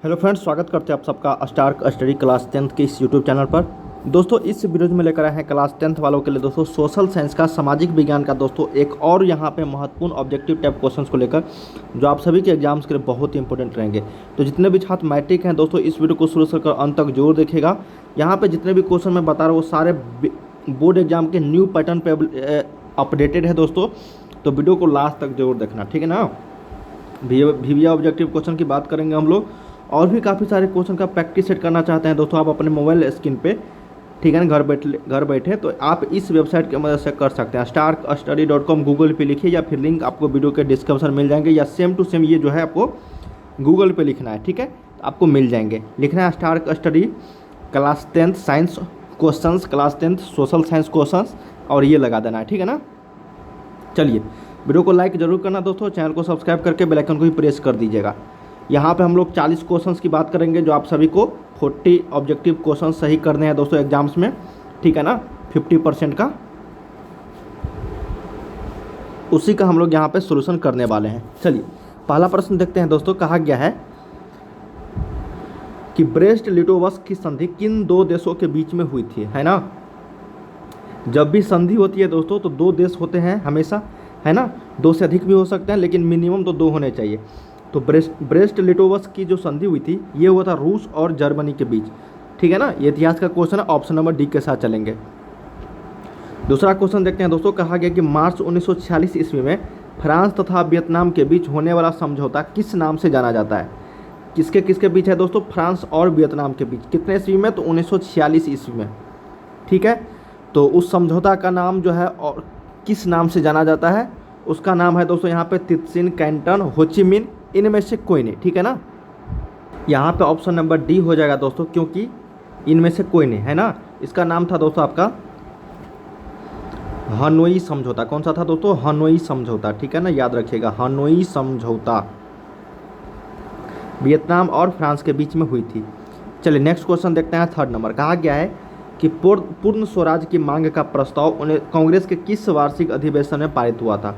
Hello friends, स्वागत करते हैं आप सबका स्टार स्टडी क्लास 10th के इस यूट्यूब चैनल पर। दोस्तों, इस वीडियो में लेकर आए हैं क्लास 10th वालों के लिए दोस्तों सोशल साइंस का, सामाजिक विज्ञान का दोस्तों एक और यहाँ पे महत्वपूर्ण ऑब्जेक्टिव टाइप क्वेश्चंस को लेकर, जो आप सभी के एग्जाम्स के लिए बहुत ही इंपॉर्टेंट रहेंगे। तो जितने भी छात्र मैट्रिक हैं दोस्तों, इस वीडियो को शुरू से लेकर अंत तक जरूर देखिएगा। यहाँ पर जितने भी क्वेश्चन मैं बता रहा हूँ वो सारे बोर्ड एग्जाम के न्यू पैटर्न पर अपडेटेड है दोस्तों, तो वीडियो को लास्ट तक जरूर देखना, ठीक है ना। VBA ऑब्जेक्टिव क्वेश्चन की बात करेंगे हम लोग, और भी काफ़ी सारे क्वेश्चन का प्रैक्टिस सेट करना चाहते हैं दोस्तों आप अपने मोबाइल स्क्रीन पे, ठीक है ना। घर बैठे तो आप इस वेबसाइट की मदद से कर सकते हैं। starstudy.com गूगल पे लिखिए, या फिर लिंक आपको वीडियो के डिस्क्रिप्शन मिल जाएंगे, या सेम टू सेम ये जो है आपको गूगल पे लिखना है, ठीक है, आपको मिल जाएंगे। लिखना है star study class 10th science questions, class 10th social science questions, और ये लगा देना है, ठीक है ना। चलिए, वीडियो को लाइक जरूर करना दोस्तों, चैनल को सब्सक्राइब करके बेल आइकन को भी प्रेस कर दीजिएगा। यहाँ पे हम लोग 40 क्वेश्चंस की बात करेंगे, जो आप सभी को 40 ऑब्जेक्टिव क्वेश्चन सही करने हैं दोस्तों एग्जाम्स में, ठीक है ना। 50% का उसी का हम लोग यहाँ पे सॉल्यूशन करने वाले हैं। चलिए, पहला प्रश्न देखते हैं दोस्तों। कहा गया है कि ब्रेस्ट लिटोवस्क की संधि किन दो देशों के बीच में हुई थी, है ना। जब भी संधि होती है दोस्तों तो दो देश होते हैं हमेशा, है ना। दो से अधिक भी हो सकते हैं, लेकिन मिनिमम तो दो होने चाहिए। तो ब्रेस्ट लिटोवस्क की जो संधि हुई थी ये हुआ था रूस और जर्मनी के बीच, ठीक है ना। ये इतिहास का क्वेश्चन है, ऑप्शन नंबर डी के साथ चलेंगे। दूसरा क्वेश्चन देखते हैं दोस्तों। कहा गया कि मार्च 1946 ईस्वी में फ्रांस तथा वियतनाम के बीच होने वाला समझौता किस नाम से जाना जाता है। किसके किसके बीच है दोस्तों, फ्रांस और वियतनाम के बीच। कितने ईस्वी में, तो 1946 ईस्वी में, ठीक है। तो उस समझौता का नाम जो है और किस नाम से जाना जाता है, उसका नाम है दोस्तों यहाँ पे तितसिन, कैंटन, होचिमिन, इनमें से कोई नहीं, ठीक है ना। यहाँ पे ऑप्शन नंबर डी हो जाएगा दोस्तों, क्योंकि इनमें से कोई नहीं, है ना। इसका नाम था दोस्तों आपका हनोई समझौता। कौन सा था दोस्तों, हनोई समझौता, ठीक है ना, याद रखिएगा, हनोई समझौता वियतनाम और फ्रांस के बीच में हुई थी। चलिए, नेक्स्ट क्वेश्चन देखते हैं, थर्ड नंबर। कहा गया है कि पूर्ण स्वराज की मांग का प्रस्ताव कांग्रेस के किस वार्षिक अधिवेशन में पारित हुआ था।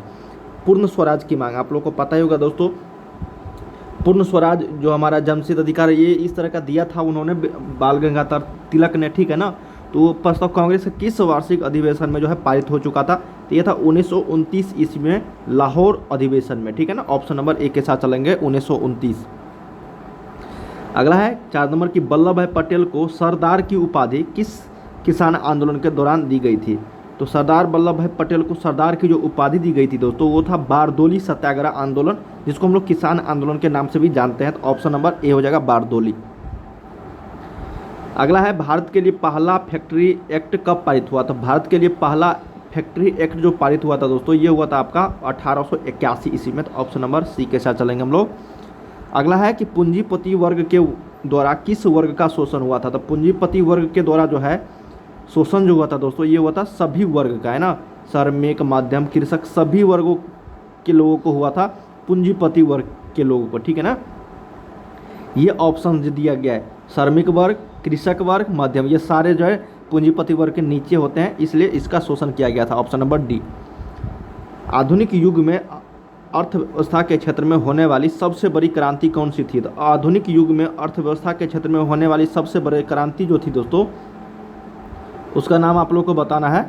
पूर्ण स्वराज की मांग आप लोग को पता ही होगा दोस्तों। पूर्ण स्वराज जो हमारा जमशेद अधिकार, ये इस तरह का दिया था उन्होंने, बाल गंगाधर तिलक ने, ठीक है ना। तो वो प्रस्ताव कांग्रेस के किस वार्षिक अधिवेशन में जो है पारित हो चुका था, तो ये था 1929 ईस्वी में लाहौर अधिवेशन में, ठीक है ना। ऑप्शन नंबर ए के साथ चलेंगे, 1929। अगला है 4 नंबर की वल्लभ भाई पटेल को सरदार की उपाधि किस किसान आंदोलन के दौरान दी गई थी। तो सरदार वल्लभ भाई पटेल को सरदार की जो उपाधि दी गई थी दोस्तों, वो था बारदोली सत्याग्रह आंदोलन, जिसको हम लोग किसान आंदोलन के नाम से भी जानते हैं। तो ऑप्शन नंबर ए हो जाएगा, बारदोली। अगला है भारत के लिए पहला फैक्ट्री एक्ट कब पारित हुआ। तो भारत के लिए पहला फैक्ट्री एक्ट जो पारित हुआ था दोस्तों, ये हुआ था आपका 1881 ईस्वी में। तो ऑप्शन नंबर सी के साथ चलेंगे हम लोग। अगला है कि पूंजीपति वर्ग के द्वारा किस वर्ग का शोषण हुआ था। तो पूंजीपति वर्ग के द्वारा जो है शोषण जो हुआ था दोस्तों, ये हुआ था सभी वर्ग का, है ना। श्रमिक, मध्यम, कृषक, सभी वर्गों के लोगों को हुआ था, पूंजीपति वर्ग के लोगों को, ठीक है ना। ये ऑप्शन दिया गया है, श्रमिक वर्ग, कृषक वर्ग, मध्यम, ये सारे जो है पूंजीपति वर्ग के नीचे होते हैं, इसलिए इसका शोषण किया गया था। Option number D. आधुनिक युग में अर्थव्यवस्था के क्षेत्र में होने वाली सबसे बड़ी क्रांति कौन सी थी। तो आधुनिक युग में अर्थव्यवस्था के क्षेत्र में होने वाली सबसे बड़ी क्रांति जो थी दोस्तों, उसका नाम आप लोग को बताना है।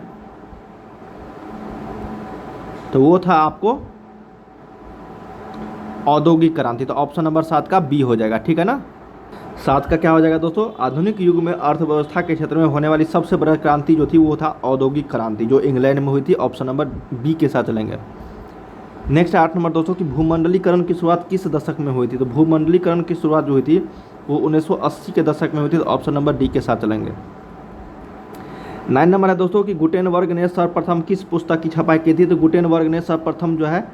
तो वो था आपको औद्योगिक क्रांति। तो ऑप्शन नंबर 7 का बी हो जाएगा, ठीक है ना। 7 का क्या हो जाएगा दोस्तों, आधुनिक युग में अर्थव्यवस्था के क्षेत्र में होने वाली सबसे बड़ी क्रांति जो थी वो था औद्योगिक क्रांति, जो इंग्लैंड में हुई थी। ऑप्शन नंबर बी के साथ चलेंगे। नेक्स्ट 8 नंबर दोस्तों की भूमंडलीकरण की शुरुआत किस दशक में हुई थी। तो भूमंडलीकरण की शुरुआत जो हुई थी वो 1980 के दशक में हुई थी। तो ऑप्शन नंबर डी के साथ चलेंगे। 9 नंबर है दोस्तों कि गुटेनबर्ग ने सर्वप्रथम किस पुस्तक की छपाई की थी। तो गुटेनबर्ग ने सर्वप्रथम जो है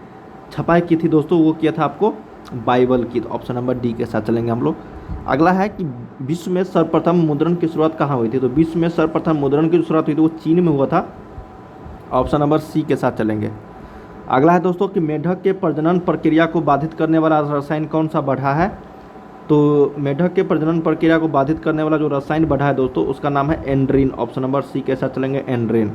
छपाई की थी दोस्तों, वो किया था आपको बाइबल की। तो ऑप्शन नंबर डी के साथ चलेंगे हम लोग। अगला है कि विश्व में सर्वप्रथम मुद्रण की शुरुआत कहाँ हुई थी। तो विश्व में सर्वप्रथम मुद्रण की शुरुआत हुई थी वो चीन में हुआ था। ऑप्शन नंबर सी के साथ चलेंगे। अगला है दोस्तों कि मेढक के प्रजनन प्रक्रिया को बाधित करने वाला रसायन कौन सा बढ़ा है। तो मेढक के प्रजनन प्रक्रिया को बाधित करने वाला जो रसायन बढ़ा है दोस्तों, उसका नाम है एंड्रीन। ऑप्शन नंबर सी के साथ चलेंगे, एंड्रीन।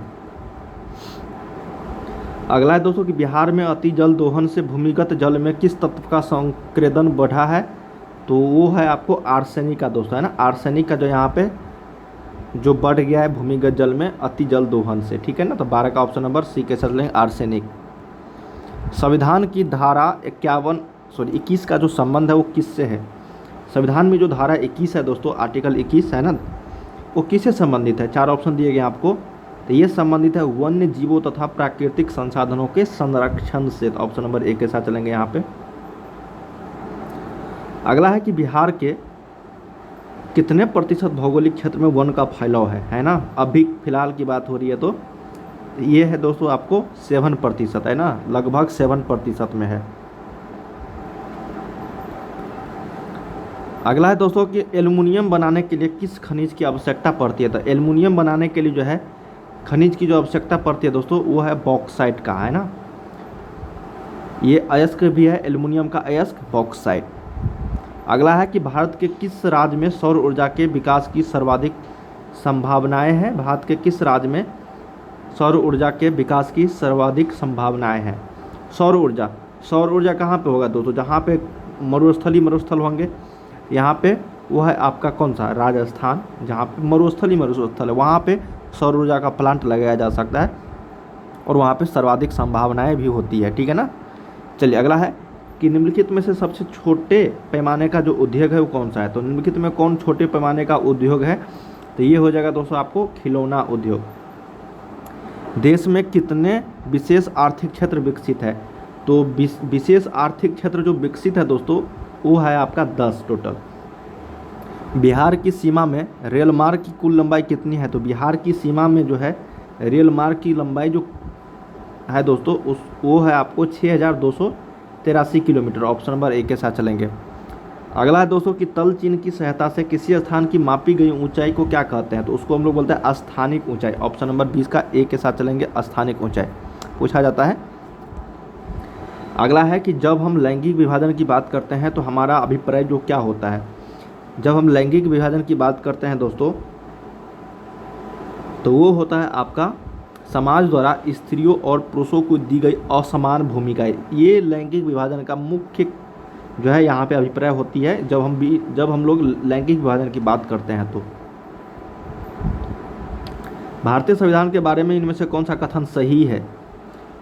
अगला है दोस्तों कि बिहार में अति जल दोहन से भूमिगत जल में किस तत्व का संक्रेदन बढ़ा है। तो वो है आपको आर्सेनिक का दोस्तों, है ना। आर्सेनिक का जो यहाँ पे जो बढ़ गया है भूमिगत जल में अति जल दोहन से, ठीक है ना। तो 12 का ऑप्शन नंबर सी के साथ लेंगे आर्सेनिक। संविधान की धारा 21 का जो संबंध है वो किससे है? संविधान में जो धारा 21 है दोस्तों, आर्टिकल 21 है ना, वो किससे संबंधित है? 4 ऑप्शन दिए गए आपको। तो ये संबंधित है वन्य जीवों तथा प्राकृतिक संसाधनों के संरक्षण से। तो ऑप्शन नंबर 1 के साथ चलेंगे यहाँ पे। अगला है कि बिहार के कितने प्रतिशत भौगोलिक क्षेत्र में वन का फैलाव है ना। अभी फिलहाल की बात हो रही है तो ये है दोस्तों आपको 7% है ना, लगभग 7% में है। अगला है दोस्तों कि एल्युमिनियम बनाने के लिए किस खनिज की आवश्यकता पड़ती है? तो एल्युमिनियम बनाने के लिए जो है खनिज की जो आवश्यकता पड़ती है दोस्तों वो है बॉक्साइट का, है ना। ये अयस्क भी है, एल्युमिनियम का अयस्क बॉक्साइट। अगला है कि भारत के किस राज्य में सौर ऊर्जा के विकास की सर्वाधिक संभावनाएं हैं? भारत के किस राज्य में सौर ऊर्जा के विकास की सर्वाधिक संभावनाएं हैं? सौर ऊर्जा कहाँ पे होगा दोस्तों? जहाँ पे मरुस्थल होंगे, यहाँ पे वो है आपका कौन सा? राजस्थान। जहाँ पे मरुस्थल है वहाँ पे सौर ऊर्जा का प्लांट लगाया जा सकता है और वहाँ पे सर्वाधिक संभावनाएं भी होती है, ठीक है ना। चलिए अगला है कि निम्नलिखित में से सबसे छोटे पैमाने का जो उद्योग है वो कौन सा है? तो निम्नलिखित में कौन छोटे पैमाने का उद्योग है? तो ये हो जाएगा दोस्तों आपको खिलौना उद्योग। देश में कितने विशेष आर्थिक क्षेत्र विकसित है? तो विशेष आर्थिक क्षेत्र जो विकसित है दोस्तों वो है आपका 10 टोटल। बिहार की सीमा में रेल मार्ग की कुल लंबाई कितनी है? तो बिहार की सीमा में जो है रेल मार्ग की लंबाई जो है दोस्तों वो है आपको 6283 किलोमीटर। ऑप्शन नंबर 1 के साथ चलेंगे। अगला है दोस्तों कि तल चिन्ह की सहायता से किसी स्थान की मापी गई ऊंचाई को क्या कहते हैं? तो उसको हम लोग बोलते हैं स्थानिक ऊंचाई। ऑप्शन नंबर 20 का 1 के साथ चलेंगे, स्थानिक ऊंचाई पूछा जाता है। अगला है कि जब हम लैंगिक विभाजन की बात करते हैं तो हमारा अभिप्राय जो क्या होता है? जब हम लैंगिक विभाजन की बात करते हैं दोस्तों तो वो होता है आपका समाज द्वारा स्त्रियों और पुरुषों को दी गई असमान भूमिकाएं। ये लैंगिक विभाजन का मुख्य जो है यहाँ पे अभिप्राय होती है जब हम लोग लैंगिक विभाजन की बात करते हैं। तो भारतीय संविधान के बारे में इनमें से कौन सा कथन सही है?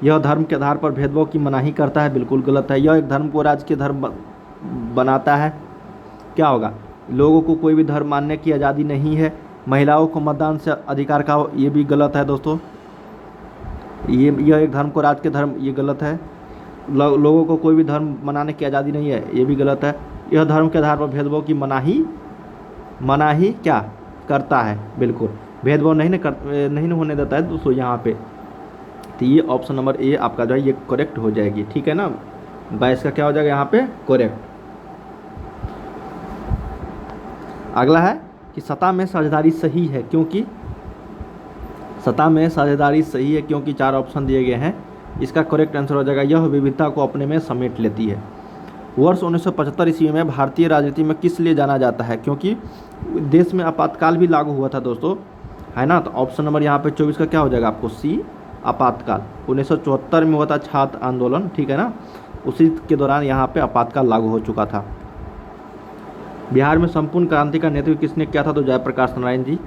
यह धर्म के आधार पर भेदभाव की मनाही करता है, बिल्कुल गलत है। यह एक धर्म को राजकीय धर्म बनाता है, क्या होगा? लोगों को कोई भी धर्म मानने की आज़ादी नहीं है। महिलाओं को मतदान से अधिकार का, ये भी गलत है दोस्तों। यह एक धर्म को राजकीय धर्म, ये गलत है। लोगों को कोई भी धर्म मनाने की आज़ादी नहीं है, ये भी गलत है। यह धर्म के आधार पर भेदभाव की मनाही क्या करता है? बिल्कुल भेदभाव नहीं होने देता है दोस्तों यहाँ पे। तो ये ऑप्शन नंबर ए आपका जो है ये करेक्ट हो जाएगी, ठीक है ना। 22 का क्या हो जाएगा यहाँ पे? करेक्ट। अगला है कि सतह में साझेदारी सही है क्योंकि 4 ऑप्शन दिए गए हैं। इसका करेक्ट आंसर हो जाएगा यह विविधता को अपने में समेट लेती है। वर्ष 1975 ईस्वी में भारतीय राजनीति में किस लिए जाना जाता है? क्योंकि देश में आपातकाल भी लागू हुआ था दोस्तों, है ना। तो ऑप्शन नंबर यहाँ पे 24 का क्या हो जाएगा आपको? सी, आपातकाल। 1974 में हुआ था छात्र आंदोलन, ठीक है ना, उसी के दौरान यहाँ पे आपातकाल लागू हो चुका था। बिहार में संपूर्ण क्रांति का नेतृत्व किसने किया था? तो जयप्रकाश नारायण जी।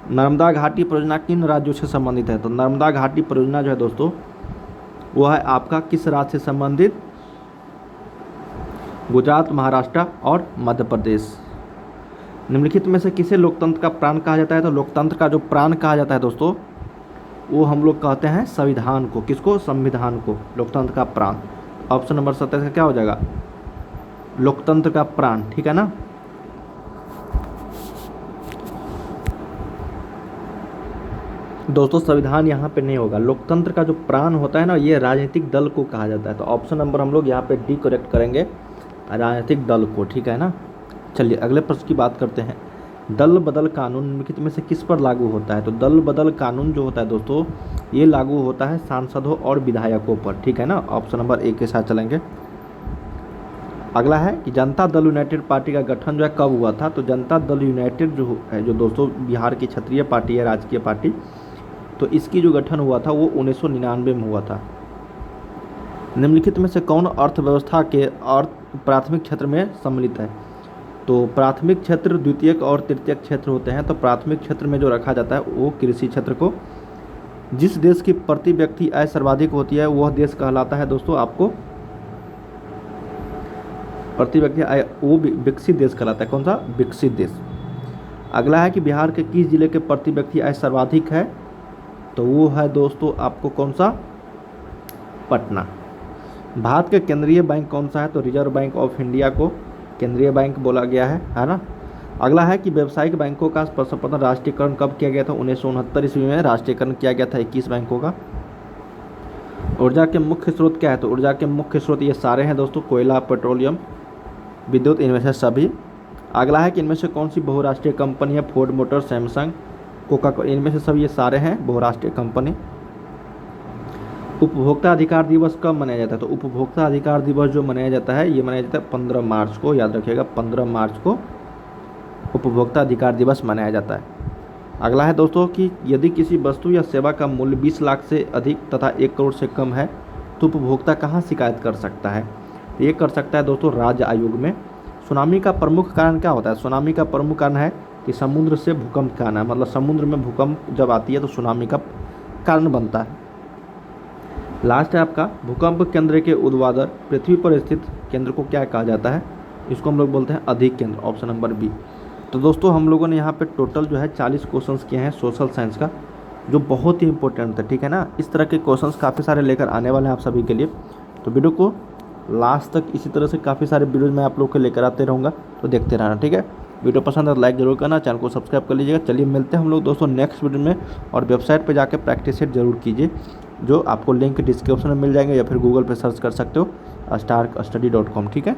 नर्मदा घाटी परियोजना किन राज्यों से संबंधित है? तो नर्मदा घाटी परियोजना जो है दोस्तों वो है आपका किस राज्य से संबंधित? गुजरात, महाराष्ट्र और मध्य प्रदेश। निम्नलिखित में से किसे लोकतंत्र का प्राण कहा जाता है? तो लोकतंत्र का जो प्राण कहा जाता है दोस्तों वो हम लोग कहते हैं संविधान को। किसको? संविधान को लोकतंत्र का प्राण। ऑप्शन नंबर 27 का क्या हो जाएगा? लोकतंत्र का प्राण, ठीक है ना। दोस्तों संविधान यहाँ पे नहीं होगा। लोकतंत्र का जो प्राण होता है ना ये राजनीतिक दल को कहा जाता है। तो ऑप्शन नंबर हम लोग यहाँ पे डी करेक्ट करेंगे, राजनीतिक दल को, ठीक है ना। चलिए अगले प्रश्न की बात करते हैं। दल बदल कानून निम्नलिखित में से किस पर लागू होता है? तो दल बदल कानून जो होता है दोस्तों ये लागू होता है सांसदों और विधायकों पर, ठीक है ना। ऑप्शन नंबर 1 के साथ चलेंगे। अगला है कि जनता दल यूनाइटेड पार्टी का गठन जो है कब हुआ था? तो जनता दल यूनाइटेड जो है जो दोस्तों बिहार की क्षेत्रीय पार्टी है, राजकीय पार्टी, तो इसकी जो गठन हुआ था वो 1999 में हुआ था। निम्नलिखित में से कौन अर्थव्यवस्था के प्राथमिक क्षेत्र में सम्मिलित है? तो प्राथमिक क्षेत्र, द्वितीयक और तृतीयक क्षेत्र होते हैं। तो प्राथमिक क्षेत्र में जो रखा जाता है वो कृषि क्षेत्र को, जिस देश की प्रति व्यक्ति आय सर्वाधिक होती है वह देश कहलाता है दोस्तों आपको, प्रति व्यक्ति आय वो विकसित देश कहलाता है। कौन सा? विकसित देश। अगला है कि बिहार के किस जिले के प्रति व्यक्ति आय सर्वाधिक है? तो वो है दोस्तों आपको कौन सा? पटना। भारत के केंद्रीय बैंक कौन सा है? तो रिजर्व बैंक ऑफ इंडिया को केंद्रीय बैंक बोला गया है ना। अगला है कि व्यावसायिक बैंकों का सर्वप्रथम राष्ट्रीयकरण कब किया गया था? 1969 ईस्वी में राष्ट्रीयकरण किया गया था 21 बैंकों का। ऊर्जा के मुख्य स्रोत क्या है? तो ऊर्जा के मुख्य स्रोत ये सारे हैं दोस्तों, कोयला, पेट्रोलियम, विद्युत, इनमें से सभी। अगला है कि इनमें से कौन सी बहुराष्ट्रीय कंपनी है? Ford motor, Samsung, Coca Cola, इनमें से सब ये सारे हैं बहुराष्ट्रीय कंपनी। उपभोक्ता अधिकार दिवस कब मनाया जाता है? तो उपभोक्ता अधिकार दिवस जो मनाया जाता है ये मनाया जाता है 15 मार्च को, याद रखिएगा 15 मार्च को उपभोक्ता अधिकार दिवस मनाया जाता है। अगला है दोस्तों कि यदि किसी वस्तु या सेवा का मूल्य 20 लाख से अधिक तथा 1 करोड़ से कम है तो उपभोक्ता कहाँ शिकायत कर सकता है? तो ये कर सकता है दोस्तों राज्य आयोग में। सुनामी का प्रमुख कारण क्या होता है? सुनामी का प्रमुख कारण है कि समुद्र से भूकंप का आना, मतलब समुद्र में भूकंप जब आती है तो सुनामी का कारण बनता है। लास्ट है आपका भूकंप केंद्र के ऊर्ध्वाधर पृथ्वी पर स्थित केंद्र को क्या कहा जाता है? इसको हम लोग बोलते हैं अधिक केंद्र, ऑप्शन नंबर बी। तो दोस्तों हम लोगों ने यहाँ पे टोटल जो है 40 क्वेश्चंस किए हैं सोशल साइंस का, जो बहुत ही इंपॉर्टेंट था, ठीक है ना। इस तरह के क्वेश्चंस काफ़ी सारे लेकर आने वाले हैं आप सभी के लिए। तो वीडियो को लास्ट तक इसी तरह से काफ़ी सारे वीडियोज मैं आप लोग को लेकर आते रहूँगा, तो देखते रहना, ठीक है। वीडियो पसंद है तो लाइक जरूर करना, चैनल को सब्सक्राइब कर लीजिएगा। चलिए मिलते हैं हम लोग दोस्तों नेक्स्ट वीडियो में, और वेबसाइट पे जाके प्रैक्टिस सेट जरूर कीजिए, जो आपको लिंक डिस्क्रिप्शन में मिल जाएंगे या फिर गूगल पे सर्च कर सकते हो starkstudy.com, ठीक है।